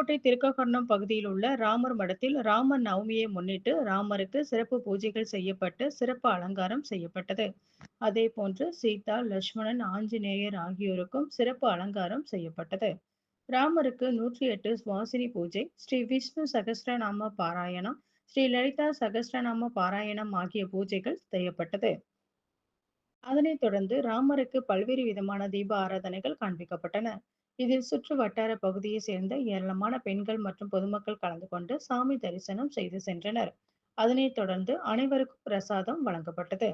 புதுக்கோட்டை திருக்ககர்ணம் பகுதியில் உள்ள ராமர் மடத்தில் ராமர் நவமியை முன்னிட்டு ராமருக்கு சிறப்பு பூஜைகள் செய்யப்பட்டு சிறப்பு அலங்காரம் செய்யப்பட்டது. அதேபோன்று சீதா, லட்சுமணன், ஆஞ்சநேயர் ஆகியோருக்கும் சிறப்பு அலங்காரம் செய்யப்பட்டது. ராமருக்கு 108 சுவாசினி பூஜை, ஸ்ரீ விஷ்ணு சகஸ்ரநாம பாராயணம், ஸ்ரீ லலிதா சகஸ்ரநாம பாராயணம் ஆகிய பூஜைகள் செய்யப்பட்டது. அதனைத் தொடர்ந்து ராமருக்கு பல்வேறு விதமான தீப ஆராதனைகள் காண்பிக்கப்பட்டன. இதில் சுற்று வட்டார பகுதியை சேர்ந்த ஏராளமான பெண்கள் மற்றும் பொதுமக்கள் கலந்து கொண்டு சாமி தரிசனம் செய்து சென்றனர். அதனைத் தொடர்ந்து அனைவருக்கும் பிரசாதம் வழங்கப்பட்டது.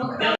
Namaha